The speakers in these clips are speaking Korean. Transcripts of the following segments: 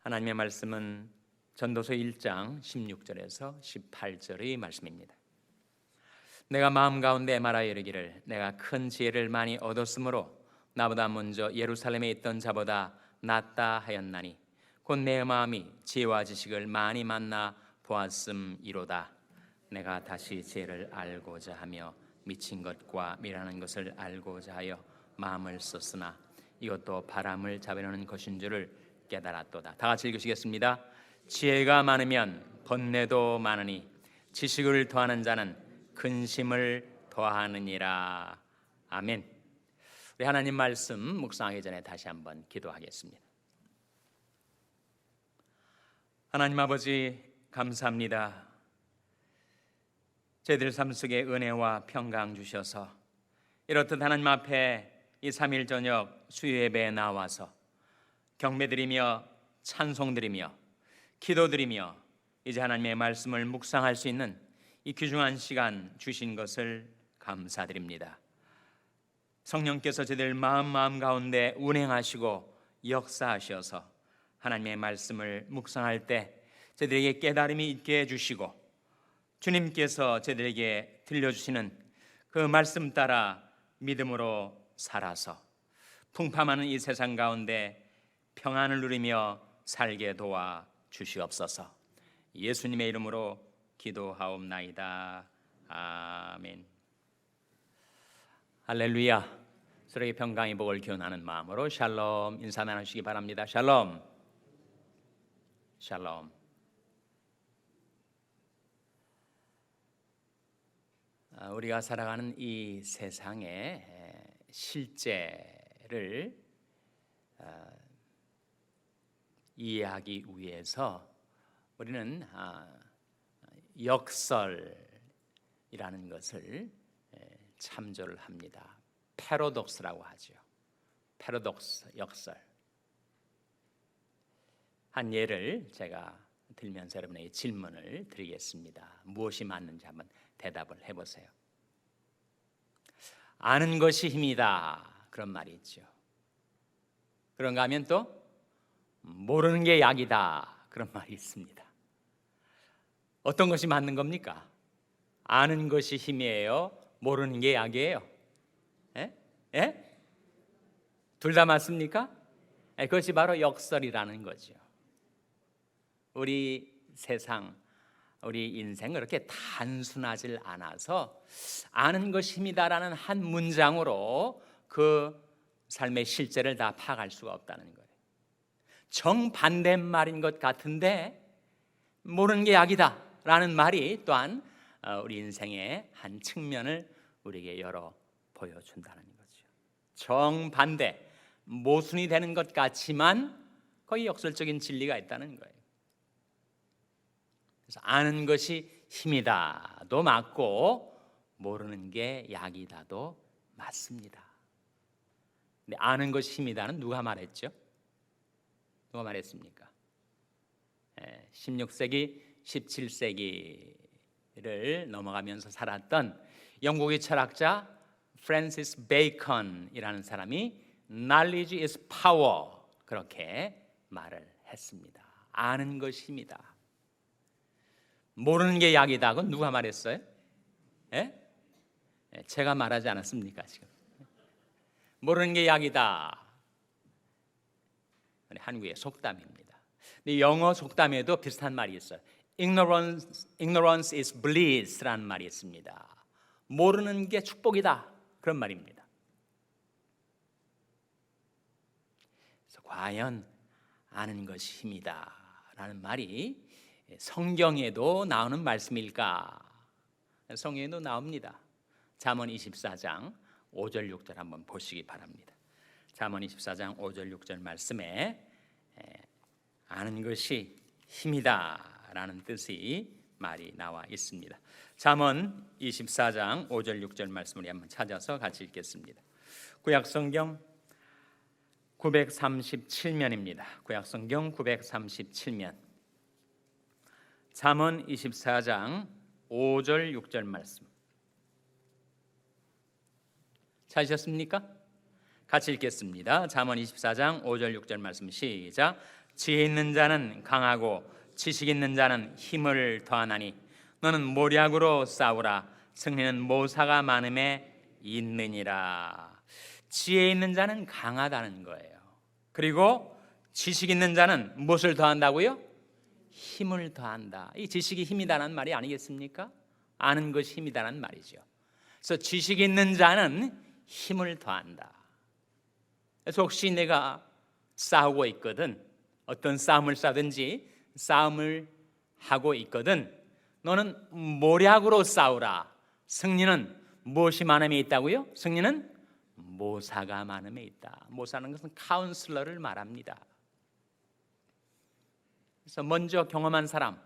하나님의 말씀은 전도서 1장 16절에서 18절의 말씀입니다. 내가 마음 가운데 말하여 이르기를 내가 큰 지혜를 많이 얻었으므로 나보다 먼저 예루살렘에 있던 자보다 낫다 하였나니 곧 내 마음이 지혜와 지식을 많이 만나 보았음이로다. 내가 다시 지혜를 알고자 하며 미친 것과 미라는 것을 알고자 하여 마음을 썼으나 이것도 바람을 잡으려는 것인 줄을 깨달았도다. 다 같이 읽으시겠습니다. 지혜가 많으면 번뇌도 많으니 지식을 더하는 자는 근심을 더하느니라. 아멘. 우리 하나님 말씀 묵상하기 전에 다시 한번 기도하겠습니다. 하나님 아버지 감사합니다. 저희들 삶 속에 은혜와 평강 주셔서 이렇듯 하나님 앞에 이 3일 저녁 수요예배에 나와서 경배드리며 찬송드리며 기도드리며 이제 하나님의 말씀을 묵상할 수 있는 이 귀중한 시간 주신 것을 감사드립니다. 성령께서 저희들 마음 가운데 운행하시고 역사하셔서 하나님의 말씀을 묵상할 때 저희들에게 깨달음이 있게 해주시고 주님께서 저희들에게 들려주시는 그 말씀 따라 믿음으로 살아서 풍파많은 이 세상 가운데 평안을 누리며 살게 도와 주시옵소서. 예수님의 이름으로 기도하옵나이다. 아멘. 할렐루야. 서로에게 평강의 복을 기원하는 마음으로 샬롬 인사 나누시기 바랍니다. 샬롬. 샬롬. 우리가 살아가는 이 세상의 실제를 이해하기 위해서 우리는 역설이라는 것을 참조를 합니다. 패러독스라고 하죠. 패러독스, 역설. 한 예를 제가 들면서 여러분에게 질문을 드리겠습니다. 무엇이 맞는지 한번 대답을 해보세요. 아는 것이 힘이다, 그런 말이 있죠. 그런가 하면 또 모르는 게 약이다, 그런 말이 있습니다. 어떤 것이 맞는 겁니까? 아는 것이 힘이에요? 모르는 게 약이에요? 예? 둘 다 맞습니까? 그것이 바로 역설이라는 거죠. 우리 세상, 우리 인생 그렇게 단순하질 않아서 아는 것이 힘이다라는 한 문장으로 그 삶의 실제를 다 파악할 수가 없다는 거예요. 정반대말인 것 같은데 모르는 게 약이다 라는 말이 또한 우리 인생의 한 측면을 우리에게 열어 보여준다는 거죠. 정반대, 모순이 되는 것 같지만 거의 역설적인 진리가 있다는 거예요. 그래서 아는 것이 힘이다도 맞고 모르는 게 약이다도 맞습니다. 근데 아는 것이 힘이다는 누가 말했죠? 누가 말했습니까? 16세기, 17세기를 넘어가면서 살았던 영국의 철학자 프랜시스 베이컨이라는 사람이 Knowledge is power 그렇게 말을 했습니다. 아는 것이 힘이다. 모르는 게 약이다. 그건 누가 말했어요? 제가 말하지 않았습니까? 지금 모르는 게 약이다. 한국의 속담입니다. 근데 영어 속담에도 비슷한 말이 있어요. Ignorance is bliss라는 말이 있습니다. 모르는 게 축복이다. 그런 말입니다. 그래서 과연 아는 것이 힘이다라는 말이 성경에도 나오는 말씀일까? 성경에도 나옵니다. 잠언 24장 5절 6절 한번 보시기 바랍니다. 잠언 24장 5절 6절 말씀에 아는 것이 힘이다 라는 뜻의 말이 나와 있습니다. 잠언 24장 5절 6절 말씀을 한번 찾아서 같이 읽겠습니다. 구약성경 937면입니다. 구약성경 937면 잠언 24장 5절 6절 말씀 찾으셨습니까? 같이 읽겠습니다. 잠언 24장 5절 6절 말씀 시작. 지혜 있는 자는 강하고 지식 있는 자는 힘을 더하나니 너는 모략으로 싸우라. 승리는 모사가 많음에 있느니라. 지혜 있는 자는 강하다는 거예요. 그리고 지식 있는 자는 무엇을 더한다고요? 힘을 더한다. 이 지식이 힘이다라는 말이 아니겠습니까? 아는 것이 힘이다라는 말이죠. 그래서 지식 있는 자는 힘을 더한다. 그래서 혹시 내가 싸우고 있거든, 어떤 싸움을 싸든지 싸움을 하고 있거든, 너는 모략으로 싸우라. 승리는 무엇이 많음에 있다고요? 승리는 모사가 많음에 있다. 모사는 것은 카운슬러를 말합니다. 그래서 먼저 경험한 사람,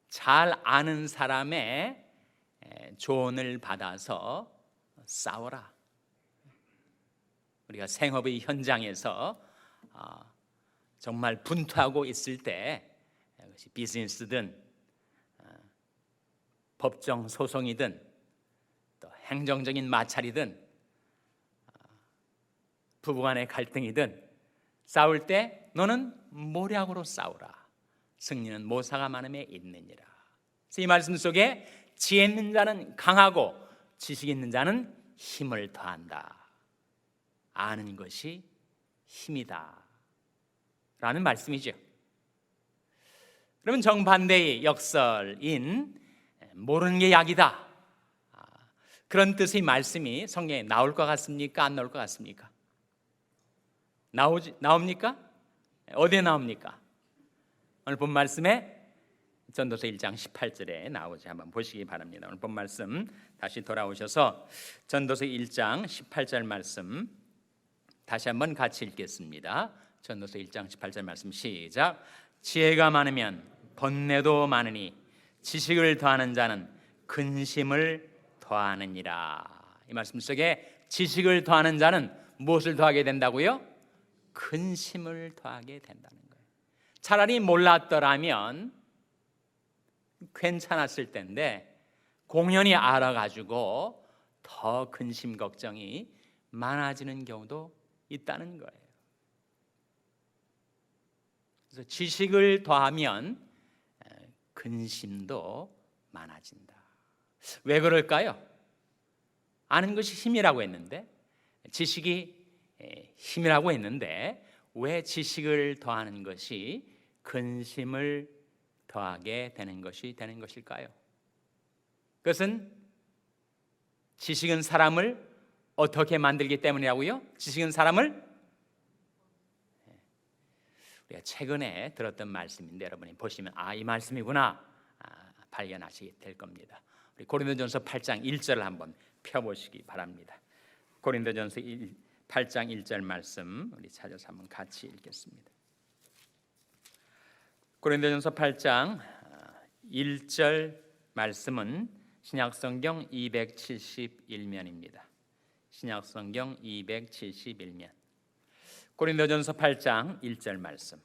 잘 아는 사람의 조언을 받아서 싸워라. 우리가 생업의 현장에서 정말 분투하고 있을 때, 그것이 비즈니스든 법정 소송이든 또 행정적인 마찰이든 부부간의 갈등이든 싸울 때 너는 모략으로 싸우라. 승리는 모사가 많음에 있느니라. 그래서 이 말씀 속에 지혜 있는 자는 강하고 지식 있는 자는 힘을 더한다. 아는 것이 힘이다 라는 말씀이죠. 그러면 정반대의 역설인 모르는 게 약이다, 그런 뜻의 말씀이 성경에 나올 것 같습니까? 안 나올 것 같습니까? 나옵니까? 어디에 나옵니까? 오늘 본 말씀에 전도서 1장 18절에 나오지, 한번 보시기 바랍니다. 오늘 본 말씀 다시 돌아오셔서 전도서 1장 18절 말씀 다시 한번 같이 읽겠습니다. 전도서 1장 18절 말씀 시작. 지혜가 많으면 번뇌도 많으니 지식을 더하는 자는 근심을 더하느니라. 이 말씀 속에 지식을 더하는 자는 무엇을 더하게 된다고요? 근심을 더하게 된다는 거예요. 차라리 몰랐더라면 괜찮았을 텐데 공연히 알아가지고 더 근심 걱정이 많아지는 경우도 있다는 거예요. 그래서 지식을 더하면 근심도 많아진다. 왜 그럴까요? 아는 것이 힘이라고 했는데, 지식이 힘이라고 했는데 왜 지식을 더하는 것이 근심을 더하게 되는 것일까요? 그것은 지식은 사람을 어떻게 만들기 때문이라고요? 지식은 사람을, 우리가 최근에 들었던 말씀인데 여러분이 보시면 이 말씀이구나 발견하시게 될 겁니다. 우리 고린도전서 8장 1절을 한번 펴보시기 바랍니다. 고린도전서 8장 1절 말씀 우리 찾아서 한번 같이 읽겠습니다. 고린도전서 8장 1절 말씀은 신약성경 271면입니다. 신약성경 271면. 고린도전서 8장 1절 말씀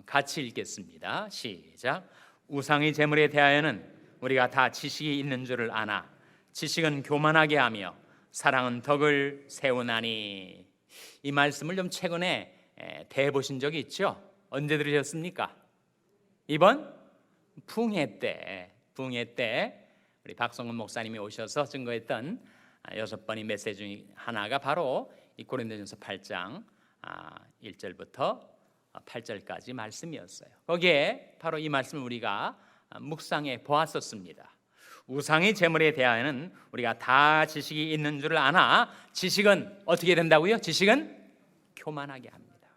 같이 읽겠습니다. 시작. 우상의 제물에 대하여는 우리가 다 지식이 있는 줄을 아나 지식은 교만하게 하며 사랑은 덕을 세우나니. 이 말씀을 좀 최근에 대보신 적이 있죠? 언제 들으셨습니까? 이번 붕해 때 우리 박성근 목사님이 오셔서 증거했던 6번의 메시지 중에 하나가 바로 이 고린도전서 8장 1절부터 8절까지 말씀이었어요. 거기에 바로 이 말씀을 우리가 묵상해 보았었습니다. 우상의 제물에 대하여는 우리가 다 지식이 있는 줄을 아나 지식은 어떻게 된다고요? 지식은 교만하게 합니다.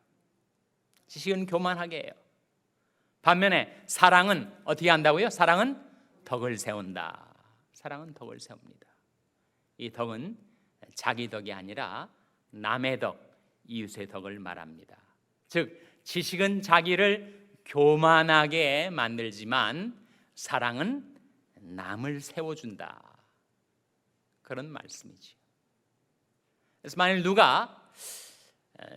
지식은 교만하게 해요. 반면에 사랑은 어떻게 한다고요? 사랑은 덕을 세운다. 사랑은 덕을 세웁니다. 이 덕은 자기 덕이 아니라 남의 덕, 이웃의 덕을 말합니다. 즉 지식은 자기를 교만하게 만들지만 사랑은 남을 세워준다. 그런 말씀이죠. 그래서 만일 누가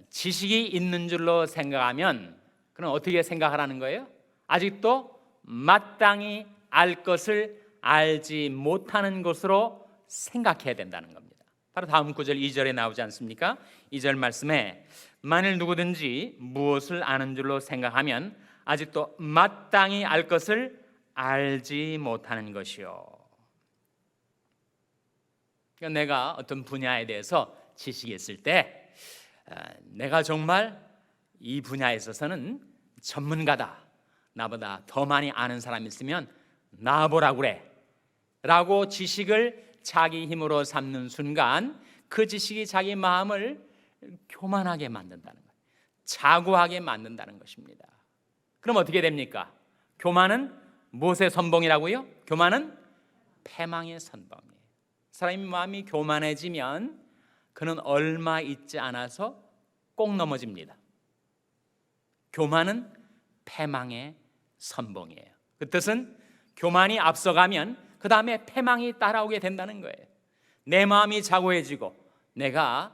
지식이 있는 줄로 생각하면 그럼 어떻게 생각하라는 거예요? 아직도 마땅히 알 것을 알지 못하는 것으로 생각해야 된다는 겁니다. 바로 다음 구절 2절에 나오지 않습니까? 2절 말씀에 만일 누구든지 무엇을 아는 줄로 생각하면 아직도 마땅히 알 것을 알지 못하는 것이요. 그러니까 내가 어떤 분야에 대해서 지식이 있을 때 내가 정말 이 분야에 있어서는 전문가다, 나보다 더 많이 아는 사람이 있으면 나와보라고 그래 라고 지식을 자기 힘으로 삼는 순간 그 지식이 자기 마음을 교만하게 만든다는 거예요. 자고하게 만든다는 것입니다. 그럼 어떻게 됩니까? 교만은 무엇의 선봉이라고요? 교만은 패망의 선봉이에요. 사람의 마음이 교만해지면 그는 얼마 있지 않아서 꼭 넘어집니다. 교만은 패망의 선봉이에요. 그 뜻은 교만이 앞서가면 그 다음에 패망이 따라오게 된다는 거예요. 내 마음이 자고해지고 내가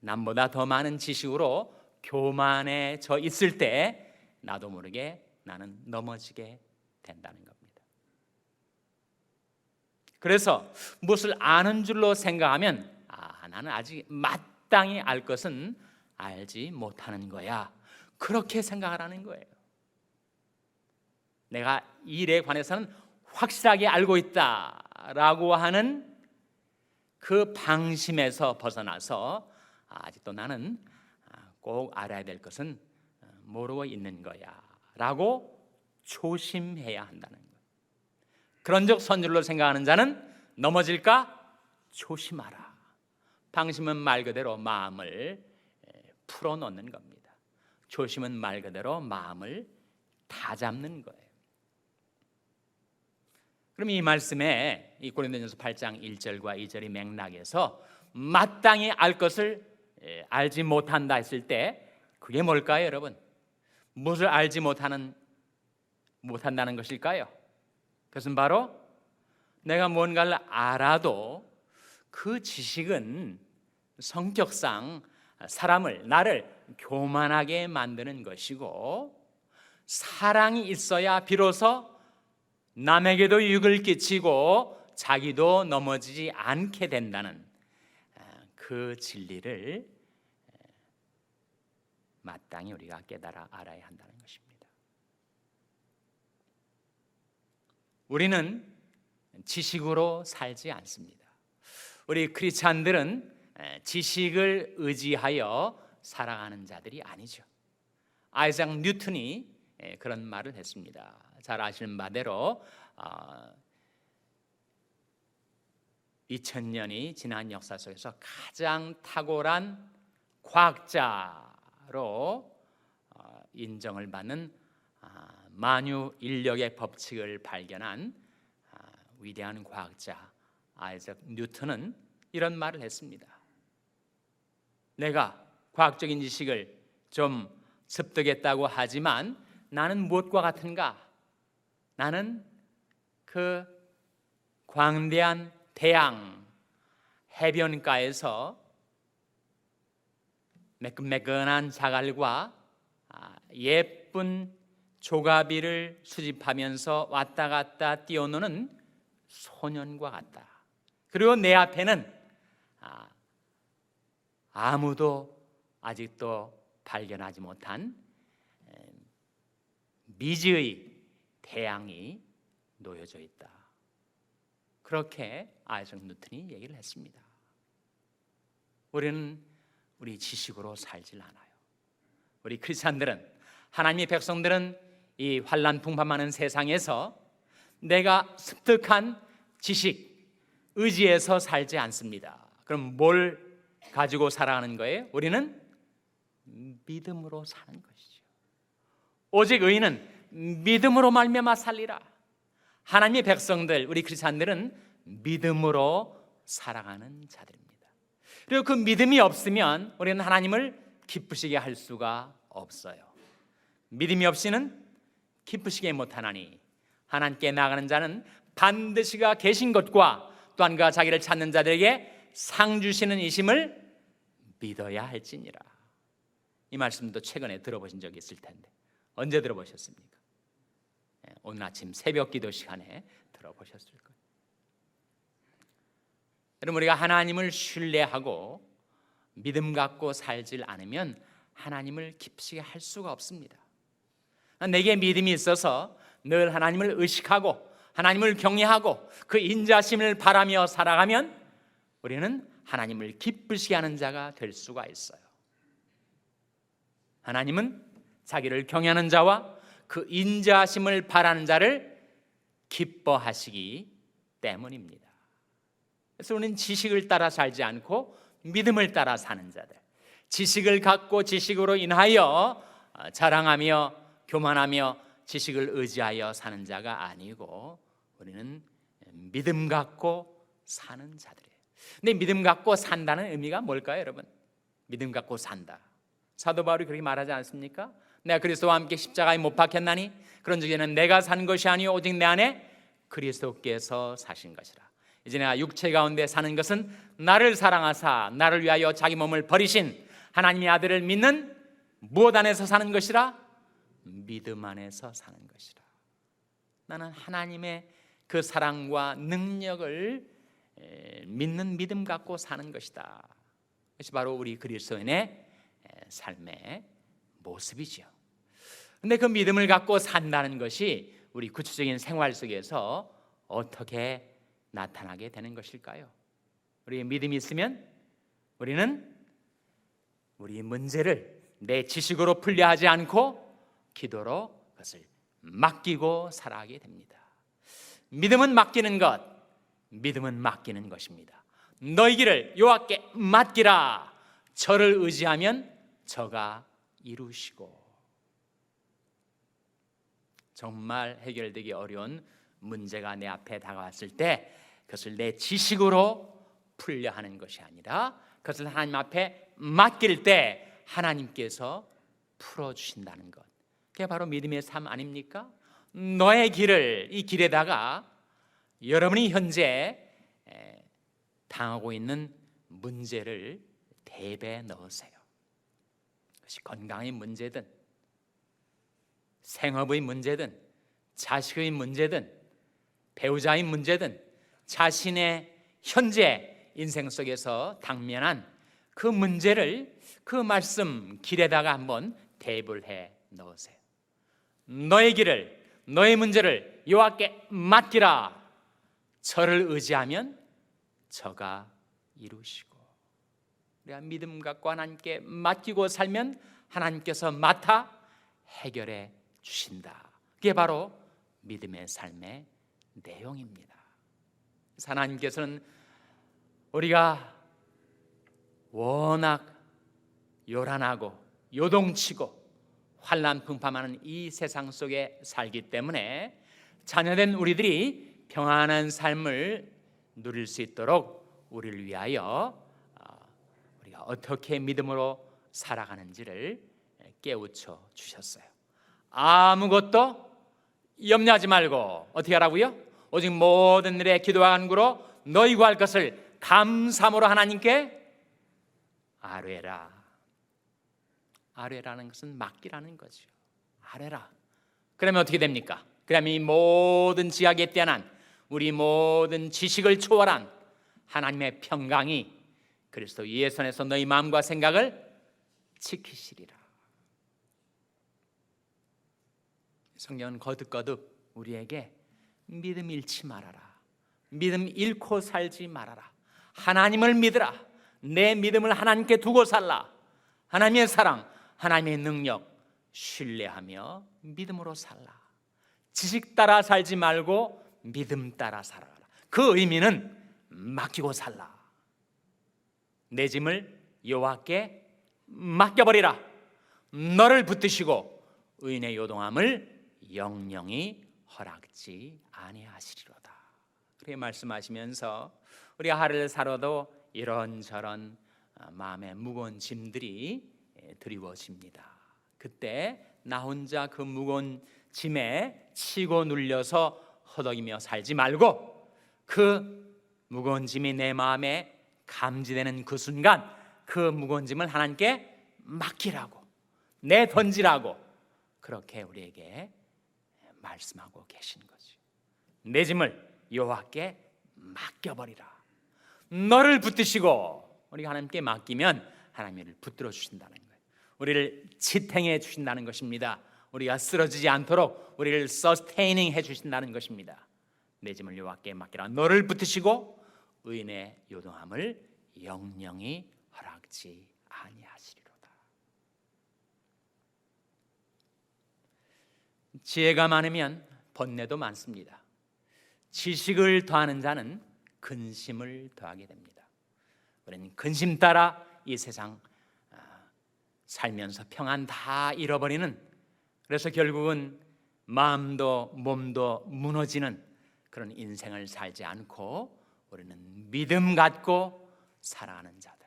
남보다 더 많은 지식으로 교만해져 있을 때 나도 모르게 나는 넘어지게 된다는 겁니다. 그래서 무엇을 아는 줄로 생각하면 나는 아직 마땅히 알 것은 알지 못하는 거야, 그렇게 생각하라는 거예요. 내가 이 일에 관해서는 확실하게 알고 있다라고 하는 그 방심에서 벗어나서 아직도 나는 꼭 알아야 될 것은 모르고 있는 거야 라고 조심해야 한다는 거예요. 그런즉 선줄로 생각하는 자는 넘어질까 조심하라. 방심은 말 그대로 마음을 풀어놓는 겁니다. 조심은 말 그대로 마음을 다잡는 거예요. 그럼 이 말씀에 이 고린도전서 8장 1절과 2절의 맥락에서 마땅히 알 것을 알지 못한다 했을 때 그게 뭘까요, 여러분? 무엇을 알지 못한다는 것일까요? 그것은 바로 내가 뭔가를 알아도 그 지식은 성격상 나를 교만하게 만드는 것이고, 사랑이 있어야 비로소 남에게도 유익을 끼치고 자기도 넘어지지 않게 된다는 그 진리를 마땅히 우리가 깨달아 알아야 한다는 것입니다. 우리는 지식으로 살지 않습니다. 우리 크리스찬들은 지식을 의지하여 살아가는 자들이 아니죠. 아이작 뉴턴이 그런 말을 했습니다. 잘 아시는 바대로 2000년이 지난 역사 속에서 가장 탁월한 과학자로 인정을 받는 만유 인력의 법칙을 발견한 위대한 과학자 아이작 뉴턴은 이런 말을 했습니다. 내가 과학적인 지식을 좀 습득했다고 하지만 나는 무엇과 같은가? 나는 그 광대한 대양 해변가에서 매끈매끈한 자갈과 예쁜 조가비를 수집하면서 왔다 갔다 뛰어노는 소년과 같다. 그리고 내 앞에는 아무도 아직도 발견하지 못한 미지의 태양이 놓여져 있다. 그렇게 아이작 뉴턴이 얘기를 했습니다. 우리는 우리 지식으로 살질 않아요. 우리 크리스찬들은, 하나님의 백성들은 이 환난풍파하는 세상에서 내가 습득한 지식, 의지에서 살지 않습니다. 그럼 뭘 가지고 살아가는 거예요? 우리는 믿음으로 사는 것이죠. 오직 의인은 믿음으로 말미암아 살리라. 하나님의 백성들, 우리 크리스찬들은 믿음으로 살아가는 자들입니다. 그리고 그 믿음이 없으면 우리는 하나님을 기쁘시게 할 수가 없어요. 믿음이 없이는 기쁘시게 못하나니 하나님께 나아가는 자는 반드시 그가 계신 것과 또한 그가 자기를 찾는 자들에게 상 주시는 이심을 믿어야 할지니라. 이 말씀도 최근에 들어보신 적이 있을 텐데 언제 들어보셨습니까? 오늘 아침 새벽 기도 시간에 들어보셨을 거예요. 여러분, 우리가 하나님을 신뢰하고 믿음 갖고 살질 않으면 하나님을 기쁘시게 할 수가 없습니다. 내게 믿음이 있어서 늘 하나님을 의식하고 하나님을 경외하고 그 인자심을 바라며 살아가면 우리는 하나님을 기쁘시게 하는 자가 될 수가 있어요. 하나님은 자기를 경외하는 자와 그 인자심을 바라는 자를 기뻐하시기 때문입니다. 그래서 우리는 지식을 따라 살지 않고 믿음을 따라 사는 자들, 지식을 갖고 지식으로 인하여 자랑하며 교만하며 지식을 의지하여 사는 자가 아니고 우리는 믿음 갖고 사는 자들이에요. 근데 믿음 갖고 산다는 의미가 뭘까요, 여러분? 믿음 갖고 산다. 사도 바울이 그렇게 말하지 않습니까? 내가 그리스도와 함께 십자가에 못 박혔나니 그런 적에는 내가 산 것이 아니요 오직 내 안에 그리스도께서 사신 것이라. 이제 내가 육체 가운데 사는 것은 나를 사랑하사 나를 위하여 자기 몸을 버리신 하나님의 아들을 믿는 무엇 안에서 사는 것이라? 믿음 안에서 사는 것이라. 나는 하나님의 그 사랑과 능력을 믿는 믿음 갖고 사는 것이다. 그것이 바로 우리 그리스도인의 삶의 모습이죠. 그런데 그 믿음을 갖고 산다는 것이 우리 구체적인 생활 속에서 어떻게 나타나게 되는 것일까요? 우리의 믿음이 있으면 우리는 우리 문제를 내 지식으로 풀려 하지 않고 기도로 그것을 맡기고 살아가게 됩니다. 믿음은 맡기는 것, 믿음은 맡기는 것입니다. 너희 길을 여호와께 맡기라. 저를 의지하면 저가 이루시고. 정말 해결되기 어려운 문제가 내 앞에 다가왔을 때 그것을 내 지식으로 풀려 하는 것이 아니라 그것을 하나님 앞에 맡길 때 하나님께서 풀어주신다는 것, 그게 바로 믿음의 삶 아닙니까? 너의 길을, 이 길에다가 여러분이 현재 당하고 있는 문제를 대배에 넣으세요. 그것이 건강의 문제든 생업의 문제든 자식의 문제든 배우자의 문제든 자신의 현재 인생 속에서 당면한 그 문제를 그 말씀 길에다가 한번 대입을 해 넣으세요. 너의 길을, 너의 문제를 여호와께 맡기라. 저를 의지하면 저가 이루시고. 우리가 믿음 갖고 하나님께 맡기고 살면 하나님께서 맡아 해결해 주신다. 그게 바로 믿음의 삶의 내용입니다. 하나님께서는 우리가 워낙 요란하고 요동치고 환난 풍파하는 이 세상 속에 살기 때문에 자녀된 우리들이 평안한 삶을 누릴 수 있도록 우리를 위하여 우리가 어떻게 믿음으로 살아가는지를 깨우쳐 주셨어요. 아무것도 염려하지 말고 어떻게 하라고요? 오직 모든 일에 기도와 간구로 너희 구할 것을 감사함으로 하나님께 아뢰라. 아뢰라는 것은 맡기라는 거죠. 아뢰라. 그러면 어떻게 됩니까? 그러면 이 모든 지각에 뛰어난 우리 모든 지식을 초월한 하나님의 평강이 그리스도 예수 안에서 너희 마음과 생각을 지키시리라. 성경은 거듭거듭 우리에게 믿음 잃지 말아라. 믿음 잃고 살지 말아라. 하나님을 믿으라. 내 믿음을 하나님께 두고 살라. 하나님의 사랑, 하나님의 능력 신뢰하며 믿음으로 살라. 지식 따라 살지 말고 믿음 따라 살아라. 그 의미는 맡기고 살라. 내 짐을 여호와께 맡겨버리라. 너를 붙드시고 의인의 요동함을 영영히 허락지 아니하시리로다. 그렇게 말씀하시면서 우리가 하루를 살아도 이런저런 마음의 무거운 짐들이 드리워집니다. 그때 나 혼자 그 무거운 짐에 치고 눌려서 허덕이며 살지 말고 그 무거운 짐이 내 마음에 감지되는 그 순간 그 무거운 짐을 하나님께 맡기라고, 내던지라고 그렇게 우리에게 말씀하고 계신 거죠. 내 짐을 여호와께 맡겨버리라. 너를 붙드시고, 우리가 하나님께 맡기면 하나님을 붙들어 주신다는 거예요. 우리를 지탱해 주신다는 것입니다. 우리가 쓰러지지 않도록 우리를 서스테이닝 해 주신다는 것입니다. 내 짐을 여호와께 맡기라. 너를 붙드시고 의인의 요동함을 영영히 허락지 아니하시리로다. 지혜가 많으면 번뇌도 많습니다. 지식을 더하는 자는 근심을 더하게 됩니다. 우리는 근심 따라 이 세상 살면서 평안 다 잃어버리는, 그래서 결국은 마음도 몸도 무너지는 그런 인생을 살지 않고 우리는 믿음 갖고 살아가는 자들,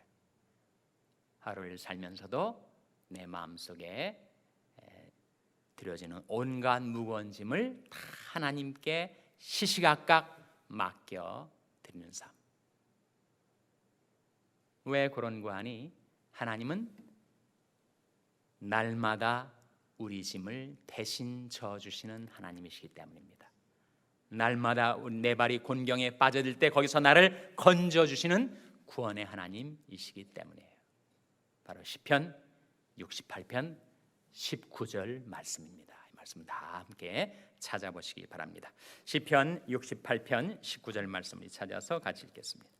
하루를 살면서도 내 마음속에 들여지는 온갖 무거운 짐을 다 하나님께 시시각각 맡겨 드리는 삶. 왜 그런 거 하니? 하나님은 날마다 우리 짐을 대신 져주시는 하나님이시기 때문입니다. 날마다 내 발이 곤경에 빠져들 때 거기서 나를 건져주시는 구원의 하나님이시기 때문이에요. 바로 시편 68편 19절 말씀입니다. 이 말씀 다 함께 찾아보시기 바랍니다. 시편 68편 19절 말씀을 찾아서 같이 읽겠습니다.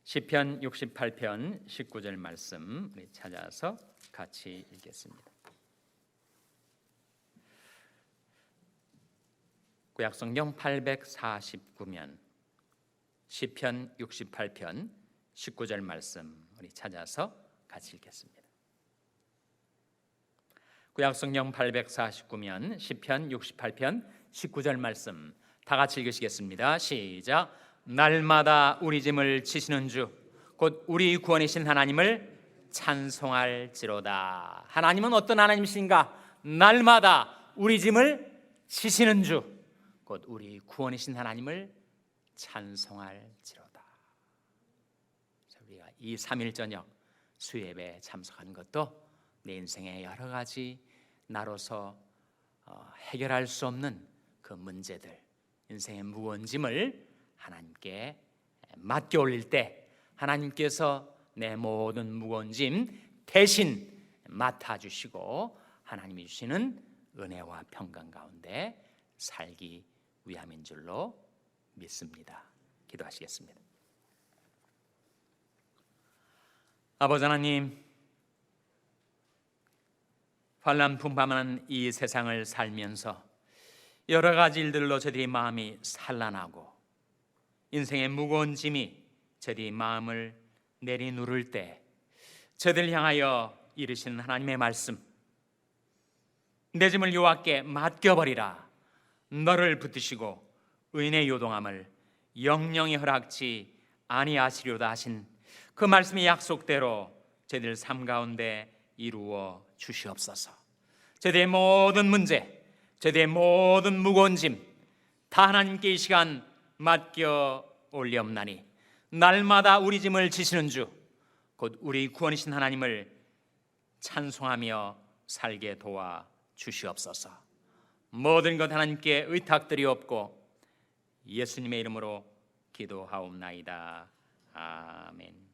시편 68편 19절 말씀 찾아서 같이 읽겠습니다. 구약성경 849면 시편 68편 19절 말씀 우리 찾아서 같이 읽겠습니다. 구약성경 849면 시편 68편 19절 말씀 다 같이 읽으시겠습니다. 시작. 날마다 우리 짐을 지시는 주 곧 우리 구원이신 하나님을 찬송할지로다. 하나님은 어떤 하나님이신가? 날마다 우리 짐을 지시는 주 곧 우리 구원이신 하나님을 찬송할지로다. 우리가 이 3일 저녁 수예배에 참석하는 것도 내 인생의 여러 가지 나로서 해결할 수 없는 그 문제들, 인생의 무거운 짐을 하나님께 맡겨 올릴 때 하나님께서 내 모든 무거운 짐 대신 맡아주시고 하나님이 주시는 은혜와 평강 가운데 살기 위함인 줄로 믿습니다. 기도하시겠습니다. 아버지 하나님, 환난풍파만한 이 세상을 살면서 여러 가지 일들로 저들이 마음이 산란하고 인생의 무거운 짐이 저들이 마음을 내리누를 때 저들 향하여 이르시는 하나님의 말씀, 내 짐을 여호와께 맡겨버리라. 너를 붙드시고 의인의 요동함을 영영히 허락지 아니하시려다 하신 그 말씀의 약속대로 저희들 삶 가운데 이루어 주시옵소서. 저희들의 모든 문제, 저희들의 모든 무거운 짐 다 하나님께 이 시간 맡겨 올리옵나니 날마다 우리 짐을 지시는 주 곧 우리 구원이신 하나님을 찬송하며 살게 도와 주시옵소서. 모든 것 하나님께 의탁드리옵고 예수님의 이름으로 기도하옵나이다. 아멘.